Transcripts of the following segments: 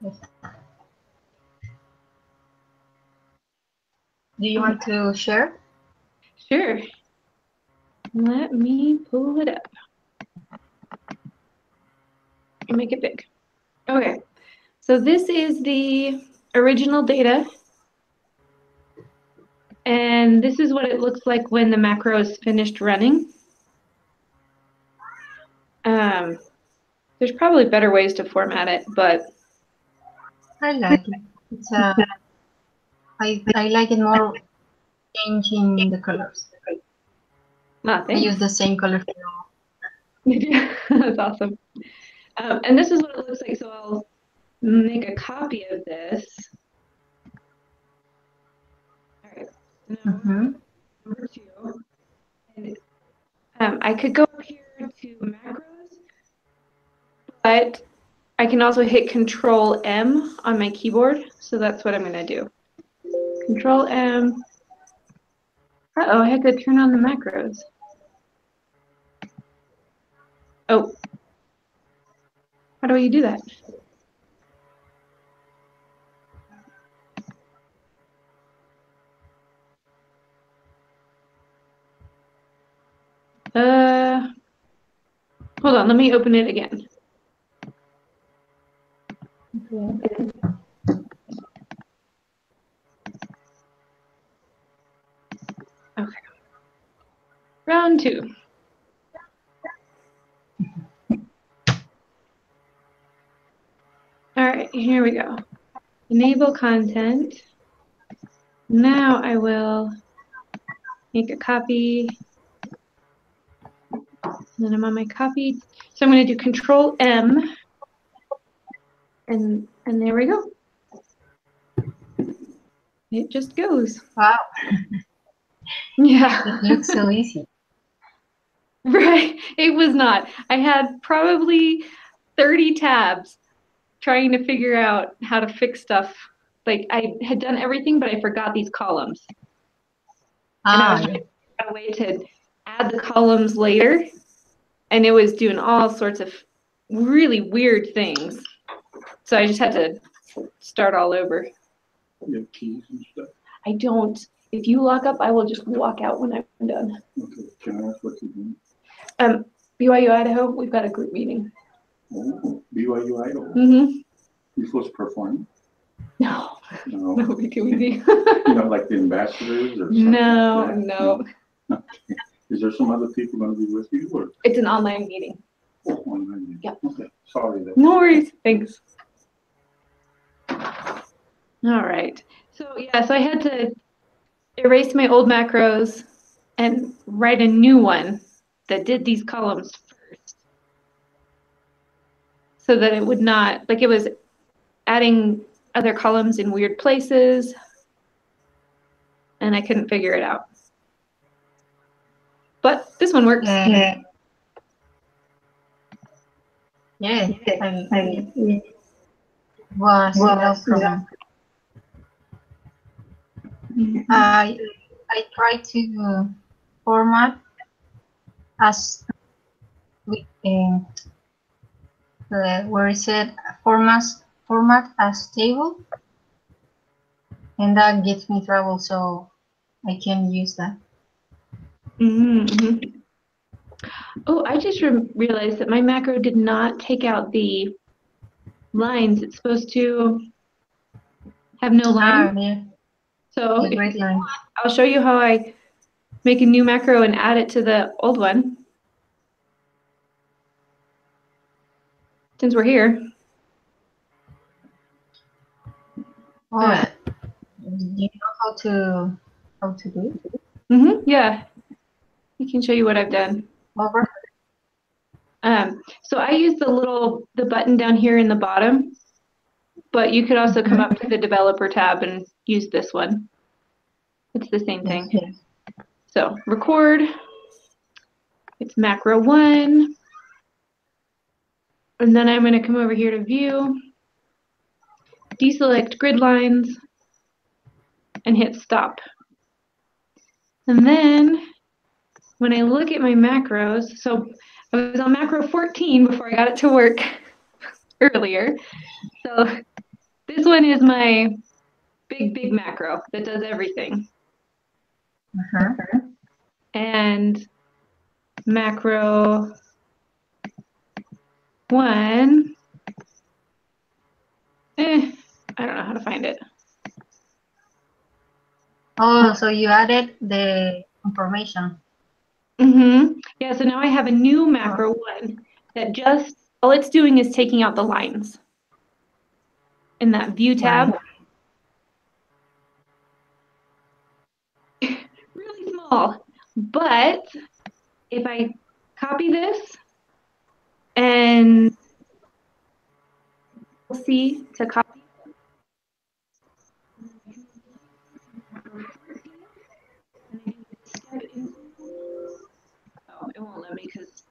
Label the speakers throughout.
Speaker 1: Yes. Do you want to share?
Speaker 2: Sure. Let me pull it up and make it big. Okay, so this is the original data, and this is what it looks like when the macro is finished running. There's probably better ways to format it, but
Speaker 1: I like it. It's I like it more changing the colors. I
Speaker 2: thanks.
Speaker 1: use the same color.
Speaker 2: That's awesome. And this is what it looks like. So I'll make a copy of this. All right. Now, number 2. And, I could go up here to macros, but I can also hit Control M on my keyboard. So that's what I'm going to do. Control M. Uh-oh, I had to turn on the macros. Oh. How do you do that? Hold on, let me open it again.
Speaker 1: Okay.
Speaker 2: Okay. Round 2. All right, here we go. Enable content. Now I will make a copy. And then I'm on my copy. So I'm going to do Control M. And there we go. It just goes.
Speaker 1: Wow.
Speaker 2: Yeah.
Speaker 1: It looks so easy.
Speaker 2: Right. It was not. I had probably 30 tabs trying to figure out how to fix stuff. Like I had done everything, but I forgot these columns. And I was trying to figure out a way to add the columns later. And it was doing all sorts of really weird things. So I just had to start all over.
Speaker 3: You have keys and stuff?
Speaker 2: I don't. If you lock up, I will just walk out when I'm done.
Speaker 3: Okay, can I ask what you're doing?
Speaker 2: BYU Idaho, we've got a group meeting.
Speaker 3: Oh, BYU Idaho?
Speaker 2: Mm-hmm.
Speaker 3: You're supposed to perform?
Speaker 2: No.
Speaker 3: No.
Speaker 2: That would be too easy.
Speaker 3: You know, like the ambassadors or something?
Speaker 2: No,
Speaker 3: like that?
Speaker 2: no.
Speaker 3: Okay. Is there some other people going to be with you? Or?
Speaker 2: It's an online meeting.
Speaker 3: Oh, online meeting.
Speaker 2: Yeah.
Speaker 3: Okay, sorry.
Speaker 2: No worries. Thanks. All right. So yeah, so I had to erase my old macros and write a new one that did these columns first. So that it would not, like it was adding other columns in weird places and I couldn't figure it out. But this one works.
Speaker 1: Yeah, it was no problem. I tried to format as where it said format as table, and that gets me trouble, so I can't use that.
Speaker 2: Mm-hmm. Oh, I just realized that my macro did not take out the lines. It's supposed to have no lines.
Speaker 1: Yeah.
Speaker 2: So
Speaker 1: The great line.
Speaker 2: I'll show you how I make a new macro and add it to the old one. Since we're here.
Speaker 1: Oh, do you know how to do it?
Speaker 2: Mm-hmm, yeah, I can show you what I've done.
Speaker 1: Over.
Speaker 2: So I use the button down here in the bottom, but you could also come up to the developer tab and use this one. It's the same thing.
Speaker 1: Yes.
Speaker 2: So record, it's macro 1, and then I'm going to come over here to view, deselect grid lines, and hit stop. And then when I look at my macros, so I was on macro 14 before I got it to work earlier. So This one is my big macro that does everything. And macro 1, I don't know how to find it.
Speaker 1: Oh, so you added the information.
Speaker 2: Yeah, so now I have a new macro 1 that just, all it's doing is taking out the lines in that view tab. Really small, but if I copy this and we'll see to copy. Oh, it won't let me because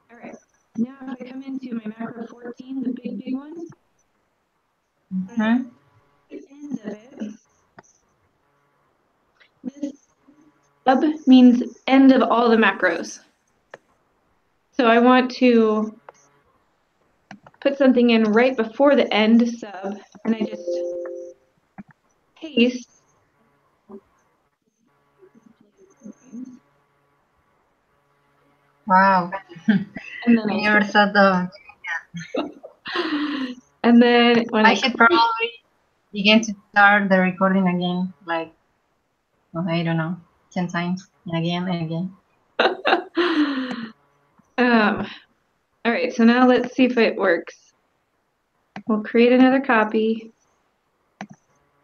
Speaker 2: all right. Now if I come into my macro 14, the big one, the end of it, this sub means end of all the macros. So I want to put something in right before the end sub, and I just paste.
Speaker 1: Wow.
Speaker 2: And then
Speaker 1: You're so dumb.
Speaker 2: And then when
Speaker 1: I should probably begin to start the recording again, like, I don't know, 10 times, and again and again.
Speaker 2: All right, so now let's see if it works. We'll create another copy.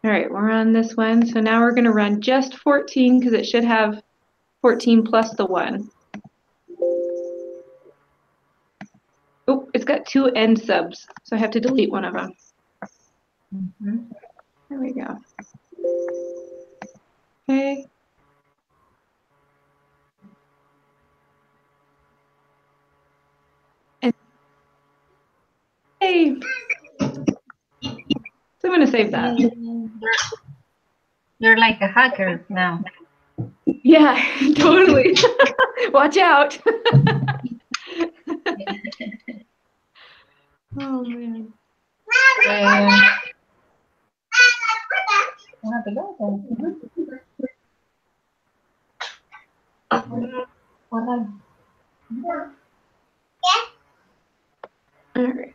Speaker 2: All right, we're on this one. So now we're going to run just 14 because it should have 14 plus the 1. Oh, it's got 2 end subs, so I have to delete one of them. There we go. Okay. And hey, so I'm going to save that.
Speaker 1: You're like a hacker now.
Speaker 2: Yeah, totally. Watch out. Oh, man.
Speaker 1: Una pelota.
Speaker 2: All right.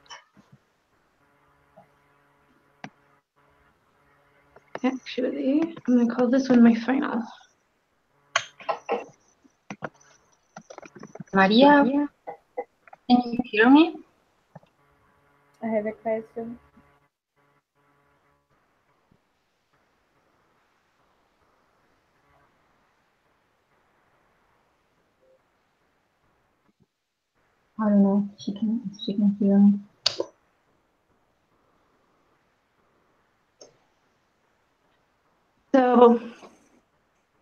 Speaker 2: Actually, I'm going to call this one my final.
Speaker 1: Maria, can you hear me?
Speaker 4: I have a question.
Speaker 1: I don't know. She can hear me.
Speaker 2: So,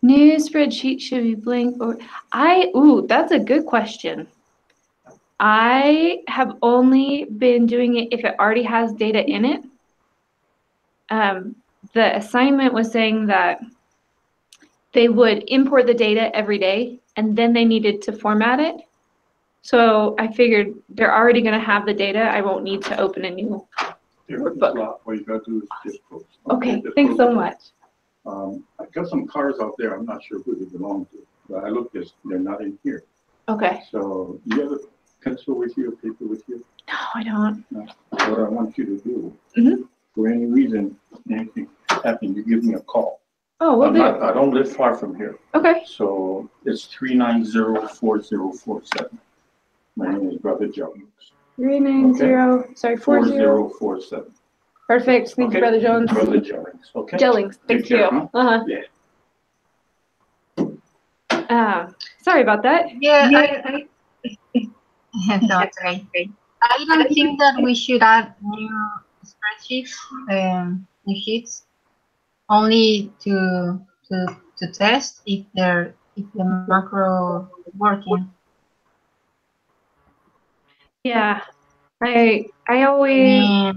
Speaker 2: new spreadsheet should be blank or that's a good question. I have only been doing it if it already has data in it. The assignment was saying that they would import the data every day and then they needed to format it. So I figured they're already going to have the data. I won't need to open a new workbook.
Speaker 3: What you got to do is just close.
Speaker 2: Okay, thanks so much.
Speaker 3: I've got some cars out there. I'm not sure who they belong to, but I looked this, they're not in here.
Speaker 2: Okay.
Speaker 3: So you have a pencil with you, a paper with you?
Speaker 2: No, I don't.
Speaker 3: No. What I want you to do, for any reason, anything happen, you give me a call.
Speaker 2: Oh, we'll do.
Speaker 3: I don't live far from here.
Speaker 2: Okay.
Speaker 3: So it's 390-4047. My name is Brother Jones.
Speaker 2: 390, sorry,
Speaker 3: 4047.
Speaker 2: Perfect. Thank you, Brother Jones.
Speaker 3: Brother Jellings, okay?
Speaker 2: Jellings, thank you.
Speaker 3: Yeah.
Speaker 2: Sorry about that.
Speaker 1: Yeah, no, it's okay. I don't think that we should add new spreadsheets, new sheets, only to test if the macro is working.
Speaker 2: Yeah, I always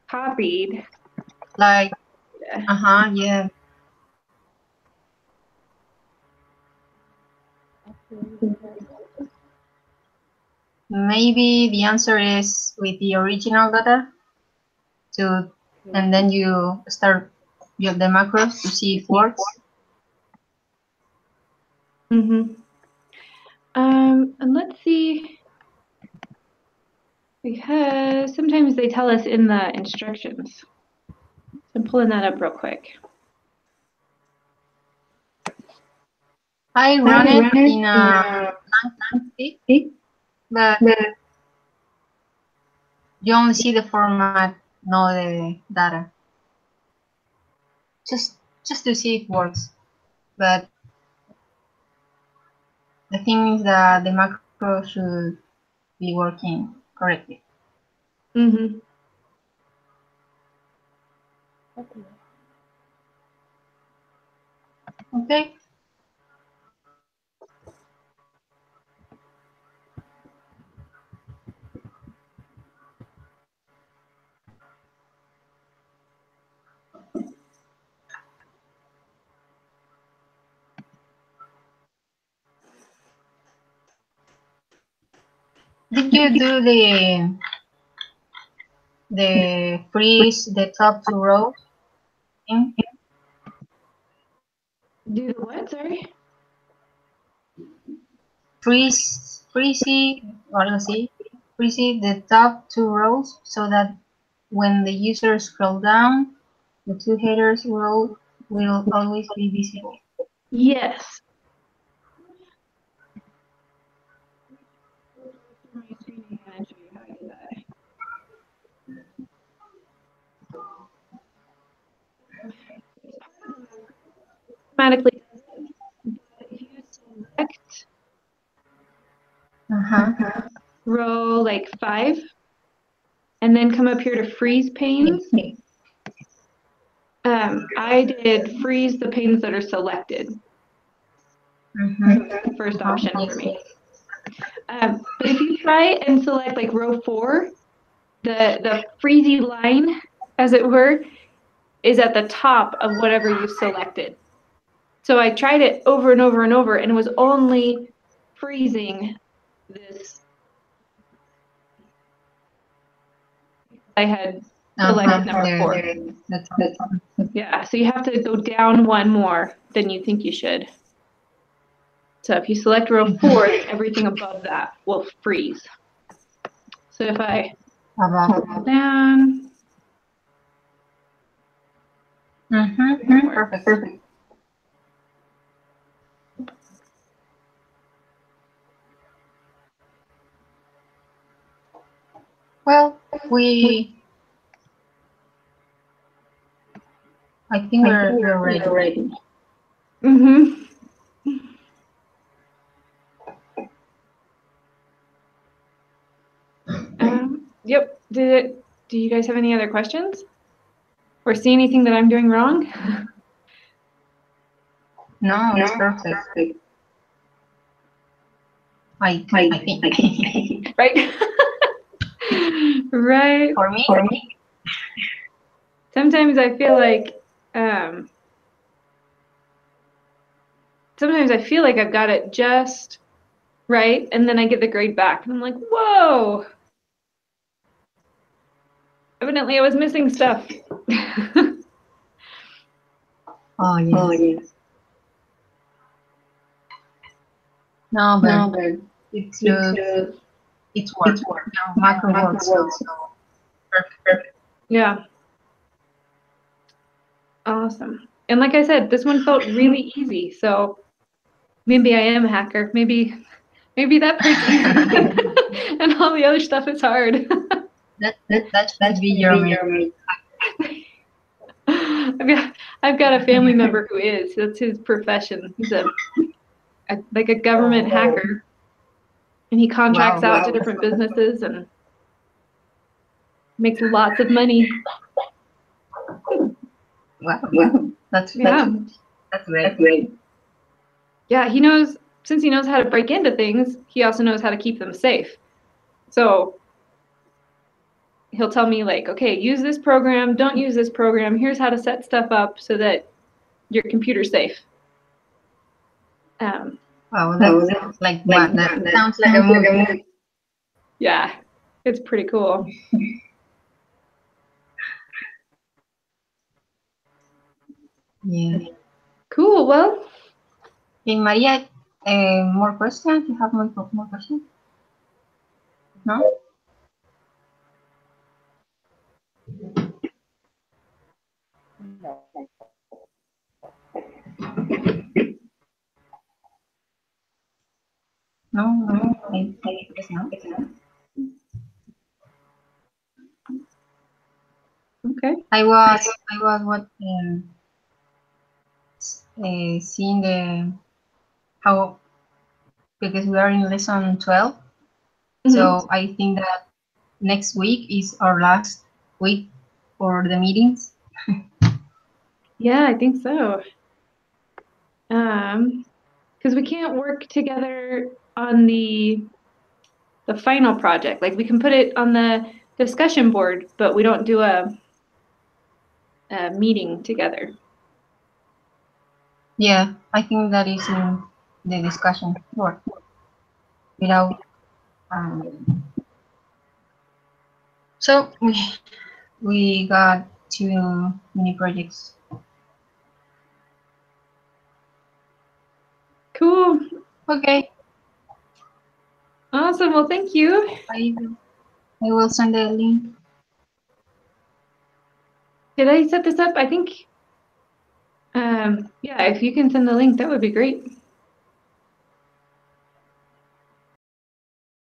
Speaker 2: copied
Speaker 1: Like,
Speaker 2: Yeah.
Speaker 1: yeah. Maybe the answer is with the original data and then you start the macros to see if it works.
Speaker 2: And let's see, because sometimes they tell us in the instructions. So I'm pulling that up real quick.
Speaker 1: I run it in a blank, but you only see the format, not the data. Just to see if it works. But the thing is that the macro should be working correctly.
Speaker 2: Mm-hmm.
Speaker 1: Okay. Did you do the freeze the top two rows thing?
Speaker 2: Do the what? Sorry.
Speaker 1: Freeze the top two rows so that when the user scroll down, the two headers row will always be visible.
Speaker 2: Yes. Automatically, if you select row like 5 and then come up here to freeze panes, I did freeze the panes that are selected. The first option for me. But if you try and select like row 4, the freezy line, as it were, is at the top of whatever you selected. So I tried it over and over and over, and it was only freezing this. I had selected number 4. Yeah, so you have to go down one more than you think you should. So if you select row 4, everything above that will freeze. So if I go down.
Speaker 1: Perfect. Well, I think we're ready.
Speaker 2: Mm-hmm. Yep. Do you guys have any other questions? Or see anything that I'm doing wrong?
Speaker 1: No, it's perfect. I think.
Speaker 2: Right? Right.
Speaker 1: For me.
Speaker 2: Sometimes I feel like I've got it just right, and then I get the grade back, and I'm like, whoa! Evidently, I was missing stuff.
Speaker 1: Oh yes. No, but it's work. Macro works. So perfect.
Speaker 2: Yeah. Awesome. And like I said, this one felt really easy. So maybe I am a hacker. Maybe that part's easy, and all the other stuff is hard.
Speaker 1: That should be your main.
Speaker 2: I've got a family member who is. That's his profession. He's a government hacker, and he contracts out to different businesses and makes lots of money.
Speaker 1: Wow. That's great.
Speaker 2: Yeah, since he knows how to break into things, he also knows how to keep them safe. So he'll tell me like, okay, use this program, don't use this program. Here's how to set stuff up so that your computer's safe.
Speaker 1: Wow, that sounds like what? That sounds like a movie.
Speaker 2: Yeah, it's pretty cool.
Speaker 1: Yeah.
Speaker 2: Cool. Well,
Speaker 1: Okay, Maria, more questions? You have more questions? No?
Speaker 4: No.
Speaker 1: No, I guess not.
Speaker 2: okay.
Speaker 1: I was what seeing the how, because we are in lesson 12, so I think that next week is our last week for the meetings.
Speaker 2: Yeah, I think so. Because we can't work together on the final project. Like we can put it on the discussion board, but we don't do a meeting together.
Speaker 1: Yeah, I think that is in the discussion board. Without so we got 2 mini projects.
Speaker 2: Cool.
Speaker 1: Okay,
Speaker 2: Awesome. Well, thank you.
Speaker 1: I will send the link.
Speaker 2: Did I set this up? I think, yeah, if you can send the link, that would be great.